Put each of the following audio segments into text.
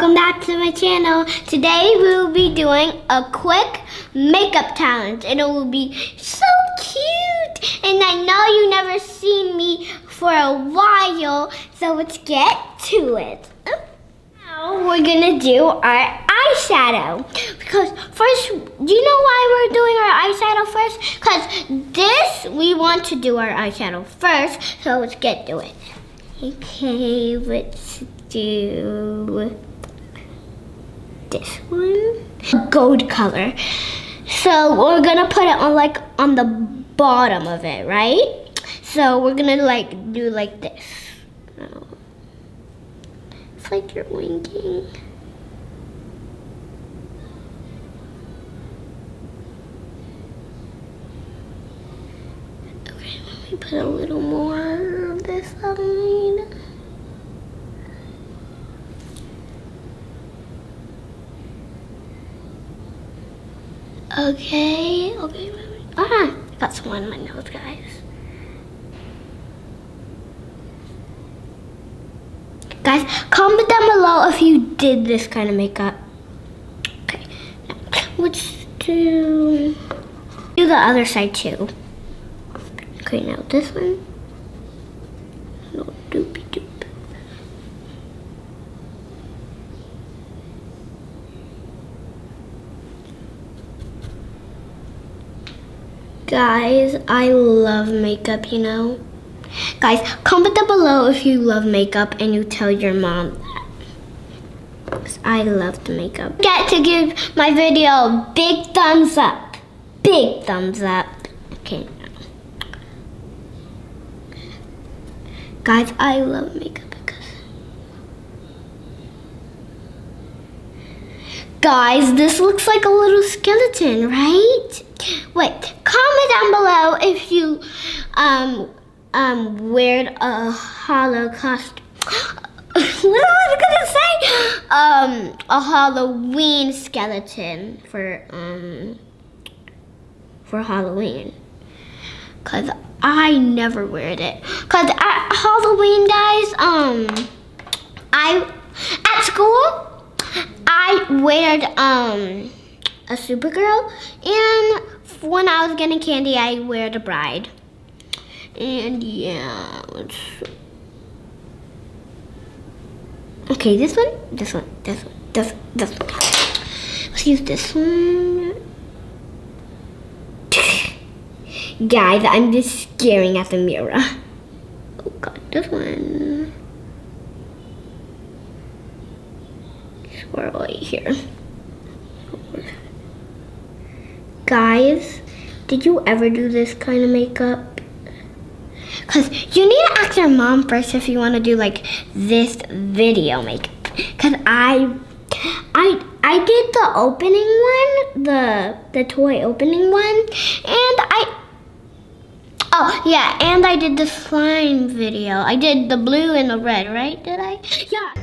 welcome back to my channel. Today we will be doing a quick makeup challenge and it will be so cute. And I know you never seen me for a while, so let's get to it. Now we're gonna do our eyeshadow. Because first, do you know why we're doing our eyeshadow first? Because this, we want to do our eyeshadow first, so let's get to it. Okay, let's do this one, gold color. So we're gonna put it on the bottom of it, right? So we're gonna do like this. Oh. It's like you're winking. Okay, let me put a little more of this side. Okay. I got some on my nose, guys. Guys, comment down below if you did this kind of makeup. Okay, now let's do the other side too. Okay, now this one. No doopy doop. Guys, I love makeup, you know. Guys, comment down below if you love makeup and you tell your mom that. Because I love the makeup. Get to give my video a big thumbs up. Big thumbs up. Okay. Guys, I love makeup because... Guys, this looks like a little skeleton, right? Wait, comment down below if you wear a Holocaust. What was I gonna say? A Halloween skeleton for Halloween. Cause I never wear it. Cause at Halloween, guys, at school I wear a Supergirl, and when I was getting candy, I wear the bride. And yeah, okay, this one. Let's use this one. Guys, I'm just staring at the mirror. Oh God, this one. Swirl right here. Guys, did you ever do this kind of makeup? Cause you need to ask your mom first if you want to do like this video makeup. Cause I did the opening one, the toy opening one, and and I did the slime video. I did the blue and the red, right? Did I? Yeah.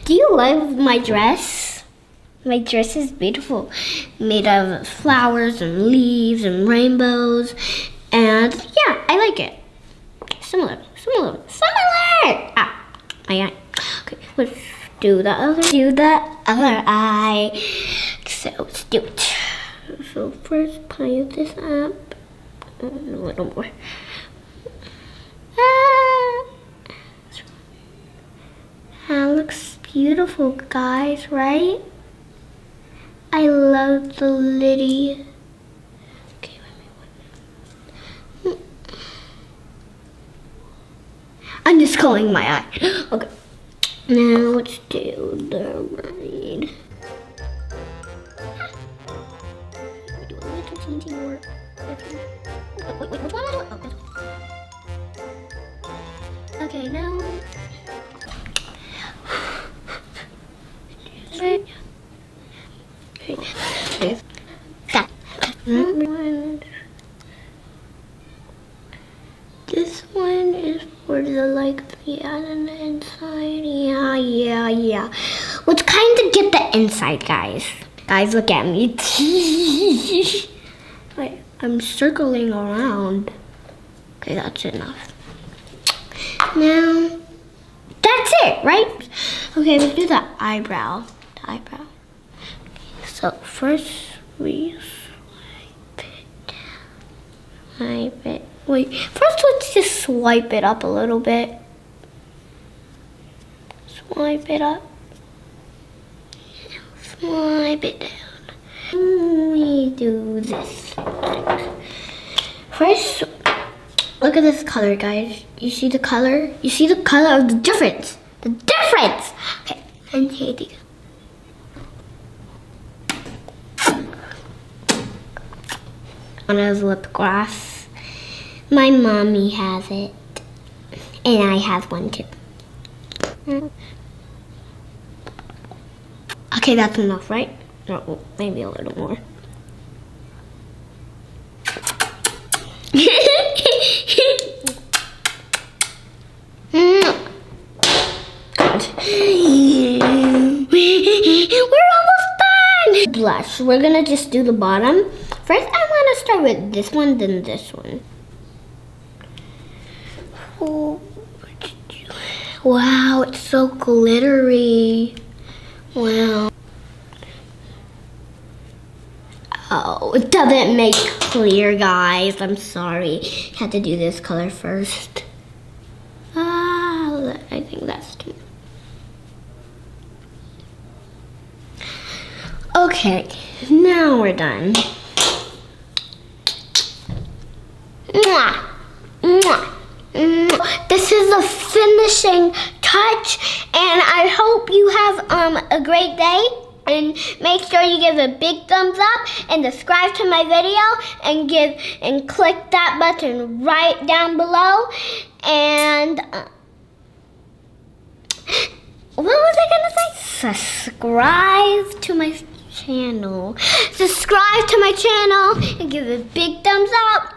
Do you love my dress? My dress is beautiful. Made of flowers and leaves and rainbows. And yeah, I like it. Similar. Ah, my eye. Okay, let's do the other eye. So let's do it. So first pile this up. A little more. That looks beautiful, guys, right? I love the liddy. Okay, I'm just calling my eye. Okay. Now let's do the bride. Do a little teeny more. Wait, which one am I doing? Oh, okay, now. This one is for the on the inside. Yeah. Let's kind of get the inside, guys. Guys, look at me. Wait, I'm circling around. Okay, that's enough. Now, that's it, right? Okay, let's do the eyebrow. The eyebrow. So first we swipe it down. Swipe it. Wait, first let's just swipe it up a little bit. Swipe it up. Swipe it down. We do this. First, look at this color, guys. You see the color? You see the color of the difference? The difference! Okay, and here they go. On his lip gloss. My mommy has it. And I have one too. Okay, that's enough, right? No, maybe a little more. We're almost done! Blush. We're gonna just do the bottom. First, I want to start with this one, then this one. Oh, wow, it's so glittery. Wow. Oh, it doesn't make clear, guys. I'm sorry. I had to do this color first. I think that's too. Okay, now we're done. Mwah. Mwah. Mwah. This is the finishing touch, and I hope you have a great day. And make sure you give a big thumbs up and subscribe to my video and click that button right down below. And what was I gonna say? Subscribe to my channel. Subscribe to my channel and give a big thumbs up.